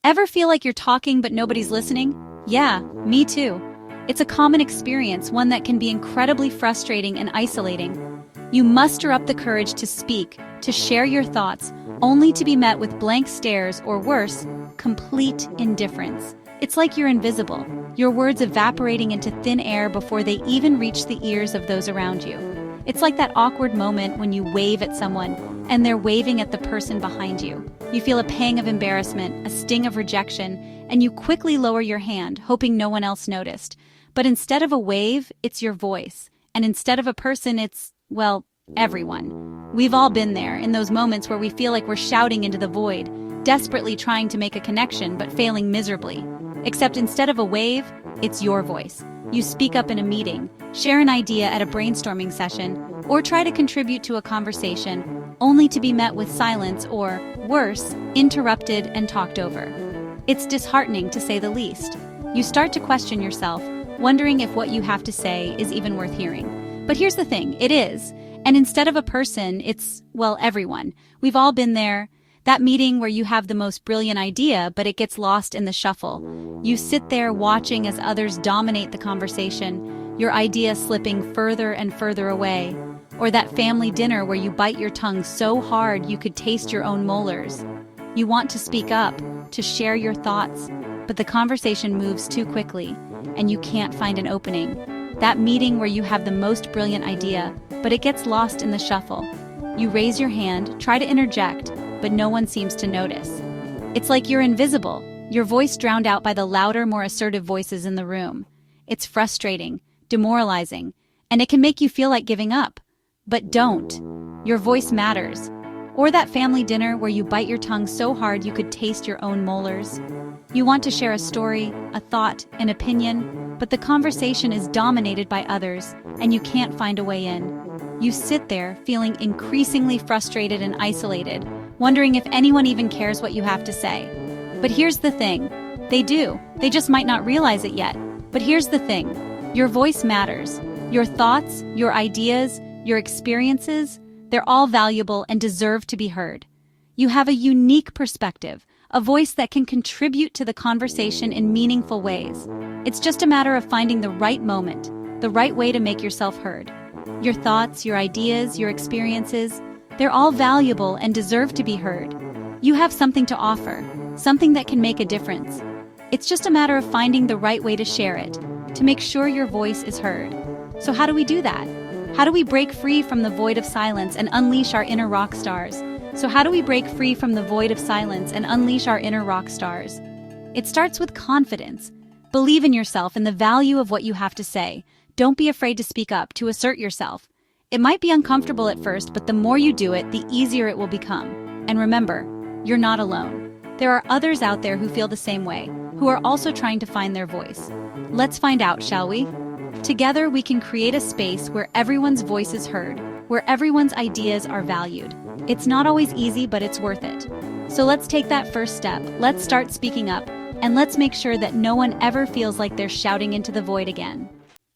Ever feel like you're talking but nobody's listening? Yeah, me too. It's a common experience, one that can be incredibly frustrating and isolating. You muster up the courage to speak, to share your thoughts, only to be met with blank stares or worse, complete indifference. It's like you're invisible, your words evaporating into thin air before they even reach the ears of those around you. It's like that awkward moment when you wave at someone and they're waving at the person behind you. You feel a pang of embarrassment, a sting of rejection, and you quickly lower your hand, hoping no one else noticed. But instead of a wave, it's your voice. And instead of a person, it's, well, everyone. We've all been there, in those moments where we feel like we're shouting into the void, desperately trying to make a connection but failing miserably. Except instead of a wave, it's your voice. You speak up in a meeting, share an idea at a brainstorming session, or try to contribute to a conversation, only to be met with silence or, worse, interrupted and talked over. It's disheartening, to say the least. You start to question yourself, wondering if what you have to say is even worth hearing. But here's the thing, it is. And instead of a person, it's, well, everyone. We've all been there. That meeting where you have the most brilliant idea, but it gets lost in the shuffle. You sit there watching as others dominate the conversation, your idea slipping further and further away. Or that family dinner where you bite your tongue so hard you could taste your own molars. You want to speak up, to share your thoughts, but the conversation moves too quickly, and you can't find an opening. That meeting where you have the most brilliant idea, but it gets lost in the shuffle. You raise your hand, try to interject, but no one seems to notice. It's like you're invisible, your voice drowned out by the louder, more assertive voices in the room. It's frustrating, demoralizing, and it can make you feel like giving up. But don't. Your voice matters. Or that family dinner where you bite your tongue so hard you could taste your own molars. You want to share a story, a thought, an opinion, but the conversation is dominated by others, and you can't find a way in. You sit there feeling increasingly frustrated and isolated, wondering if anyone even cares what you have to say. But here's the thing. They do. They just might not realize it yet. But here's the thing. Your voice matters. Your thoughts, your ideas, your experiences, they're all valuable and deserve to be heard. You have a unique perspective, a voice that can contribute to the conversation in meaningful ways. It's just a matter of finding the right moment, the right way to make yourself heard. Your thoughts, your ideas, your experiences, they're all valuable and deserve to be heard. You have something to offer, something that can make a difference. It's just a matter of finding the right way to share it, to make sure your voice is heard. So how do we do that? How do we break free from the void of silence and unleash our inner rock stars? It starts with confidence. Believe in yourself and the value of what you have to say. Don't be afraid to speak up, to assert yourself. It might be uncomfortable at first, but the more you do it, the easier it will become. And remember, you're not alone. There are others out there who feel the same way, who are also trying to find their voice. Let's find out, shall we? Together, we can create a space where everyone's voice is heard, where everyone's ideas are valued. It's not always easy, but it's worth it. So let's take that first step. Let's start speaking up, and let's make sure that no one ever feels like they're shouting into the void again.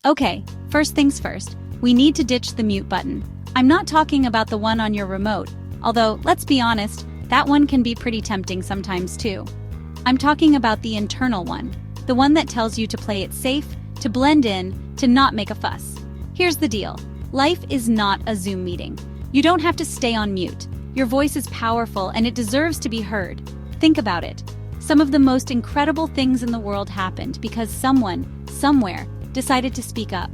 Okay, first things first, we need to ditch the mute button. I'm not talking about the one on your remote, although, let's be honest, that one can be pretty tempting sometimes too. I'm talking about the internal one, the one that tells you to play it safe, to blend in, to not make a fuss. Here's the deal. Life is not a Zoom meeting. You don't have to stay on mute. Your voice is powerful and it deserves to be heard. Think about it. Some of the most incredible things in the world happened because someone, somewhere, decided to speak up.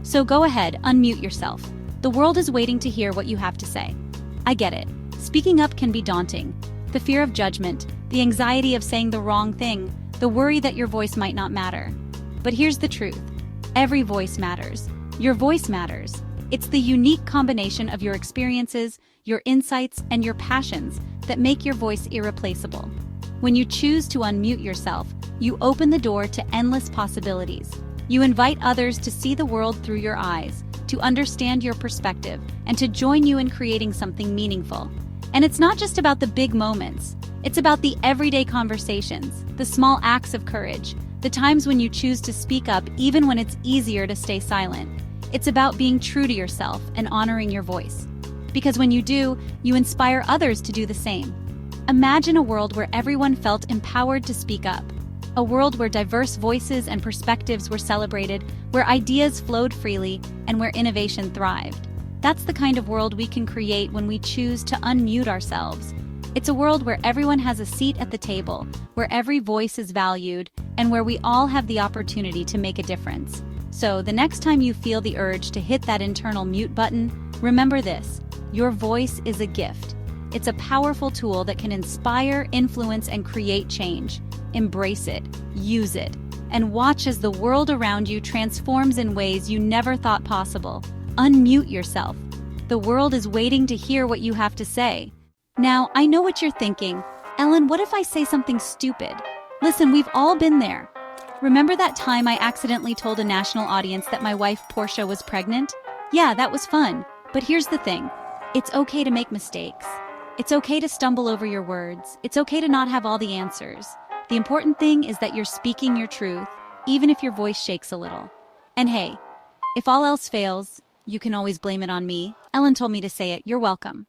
So go ahead, unmute yourself. The world is waiting to hear what you have to say. I get it. Speaking up can be daunting. The fear of judgment, the anxiety of saying the wrong thing, the worry that your voice might not matter. But here's the truth. Every voice matters. Your voice matters. It's the unique combination of your experiences, your insights, and your passions that make your voice irreplaceable. When you choose to unmute yourself, you open the door to endless possibilities. You invite others to see the world through your eyes, to understand your perspective, and to join you in creating something meaningful. And it's not just about the big moments. It's about the everyday conversations, the small acts of courage, the times when you choose to speak up even when it's easier to stay silent. It's about being true to yourself and honoring your voice. Because when you do, you inspire others to do the same. Imagine a world where everyone felt empowered to speak up. A world where diverse voices and perspectives were celebrated, where ideas flowed freely, and where innovation thrived. That's the kind of world we can create when we choose to unmute ourselves. It's a world where everyone has a seat at the table, where every voice is valued, and where we all have the opportunity to make a difference. So, the next time you feel the urge to hit that internal mute button, remember this: your voice is a gift. It's a powerful tool that can inspire, influence, and create change. Embrace it, use it, and watch as the world around you transforms in ways you never thought possible. Unmute yourself. The world is waiting to hear what you have to say. Now, I know what you're thinking. Ellen, what if I say something stupid? Listen, we've all been there. Remember that time I accidentally told a national audience that my wife Portia was pregnant? Yeah, that was fun. But here's the thing. It's okay to make mistakes. It's okay to stumble over your words. It's okay to not have all the answers. The important thing is that you're speaking your truth, even if your voice shakes a little. And hey, if all else fails, you can always blame it on me. Ellen told me to say it. You're welcome.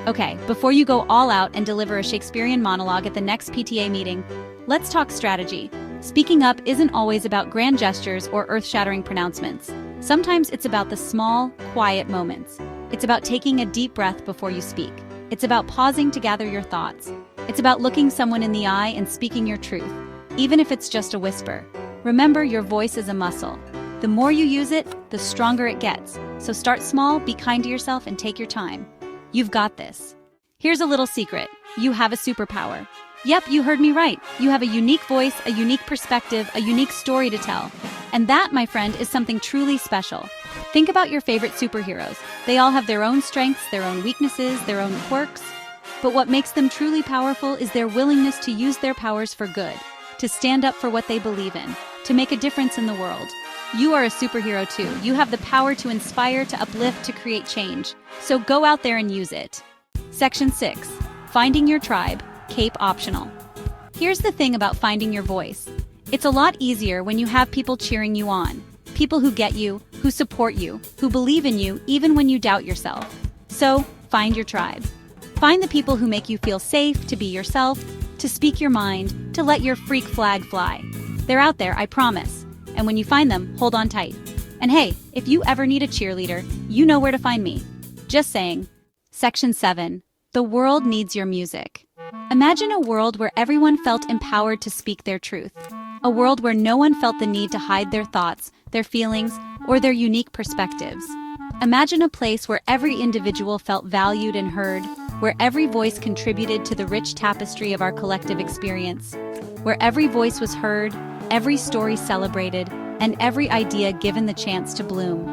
Okay, before you go all out and deliver a Shakespearean monologue at the next PTA meeting, let's talk strategy. Speaking up isn't always about grand gestures or earth-shattering pronouncements. Sometimes it's about the small, quiet moments. It's about taking a deep breath before you speak. It's about pausing to gather your thoughts. It's about looking someone in the eye and speaking your truth, even if it's just a whisper. Remember, your voice is a muscle. The more you use it, the stronger it gets. So start small, be kind to yourself, and take your time. You've got this. Here's a little secret. You have a superpower. Yep, you heard me right. You have a unique voice, a unique perspective, a unique story to tell. And that, my friend, is something truly special. Think about your favorite superheroes. They all have their own strengths, their own weaknesses, their own quirks. But what makes them truly powerful is their willingness to use their powers for good, to stand up for what they believe in, to make a difference in the world. You are a superhero too. You have the power to inspire, to uplift, to create change. So go out there and use it. Section 6. Finding your tribe, CAPE optional. Here's the thing about finding your voice. It's a lot easier when you have people cheering you on. People who get you, who support you, who believe in you even when you doubt yourself. So, find your tribe. Find the people who make you feel safe to be yourself, to speak your mind, to let your freak flag fly. They're out there, I promise. And when you find them, hold on tight. And hey, if you ever need a cheerleader, you know where to find me. Just saying. Section 7. The world needs your music. Imagine a world where everyone felt empowered to speak their truth. A world where no one felt the need to hide their thoughts, their feelings, or their unique perspectives. Imagine a place where every individual felt valued and heard, where every voice contributed to the rich tapestry of our collective experience, where every voice was heard, every story celebrated, and every idea given the chance to bloom.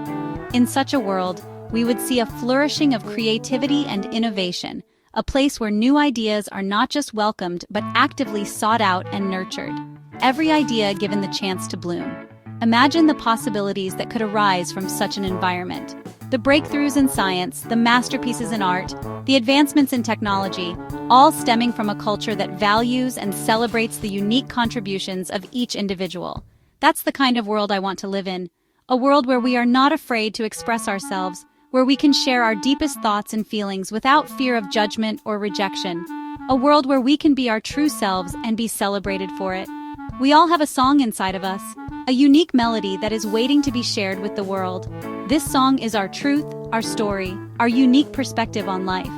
In such a world, we would see a flourishing of creativity and innovation, a place where new ideas are not just welcomed but actively sought out and nurtured. Every idea given the chance to bloom. Imagine the possibilities that could arise from such an environment. The breakthroughs in science, the masterpieces in art, the advancements in technology, all stemming from a culture that values and celebrates the unique contributions of each individual. That's the kind of world I want to live in. A world where we are not afraid to express ourselves, where we can share our deepest thoughts and feelings without fear of judgment or rejection. A world where we can be our true selves and be celebrated for it. We all have a song inside of us, a unique melody that is waiting to be shared with the world. This song is our truth, our story, our unique perspective on life.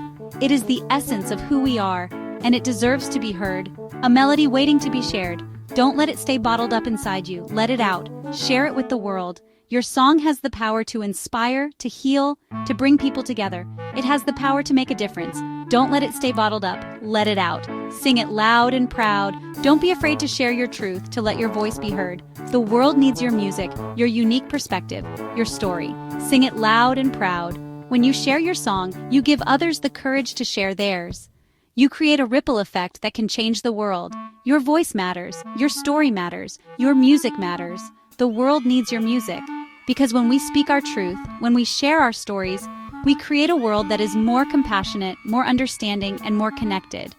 It is the essence of who we are, and it deserves to be heard. A melody waiting to be shared. Don't let it stay bottled up inside you. Let it out. Share it with the world. Your song has the power to inspire, to heal, to bring people together. It has the power to make a difference. Don't let it stay bottled up. Let it out. Sing it loud and proud. Don't be afraid to share your truth, to let your voice be heard. The world needs your music, your unique perspective, your story. Sing it loud and proud. When you share your song, you give others the courage to share theirs. You create a ripple effect that can change the world. Your voice matters. Your story matters. Your music matters. The world needs your music. Because when we speak our truth, when we share our stories, we create a world that is more compassionate, more understanding, and more connected.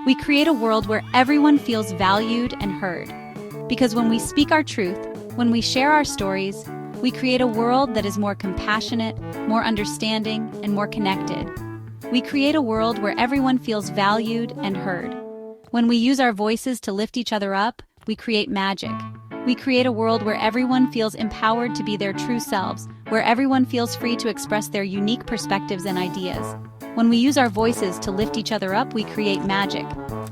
We create a world where everyone feels valued and heard. Because when we speak our truth, when we share our stories, we create a world that is more compassionate, more understanding, and more connected. We create a world where everyone feels valued and heard. When we use our voices to lift each other up, we create magic. We create a world where everyone feels empowered to be their true selves, where everyone feels free to express their unique perspectives and ideas. When we use our voices to lift each other up, we create magic.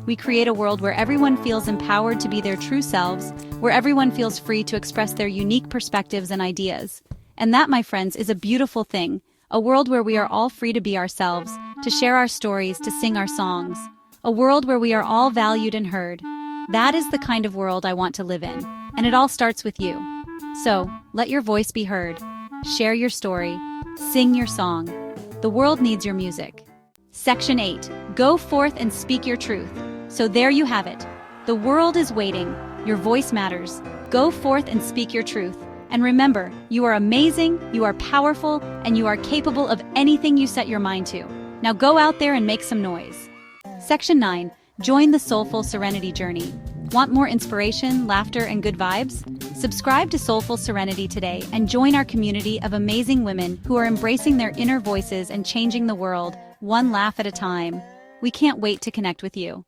We create a world where everyone feels empowered to be their true selves, where everyone feels free to express their unique perspectives and ideas. And that, my friends, is a beautiful thing. A world where we are all free to be ourselves, to share our stories, to sing our songs. A world where we are all valued and heard. That is the kind of world I want to live in, and it all starts with you. So, let your voice be heard. Share your story. Sing your song. The world needs your music. Section 8. Go forth and speak your truth. So there you have it. The world is waiting. Your voice matters. Go forth and speak your truth. And remember, you are amazing, you are powerful, and you are capable of anything you set your mind to. Now go out there and make some noise. Section 9. Join the Soulful Serenity Journey. Want more inspiration, laughter, and good vibes? Subscribe to Soulful Serenity today and join our community of amazing women who are embracing their inner voices and changing the world, one laugh at a time. We can't wait to connect with you.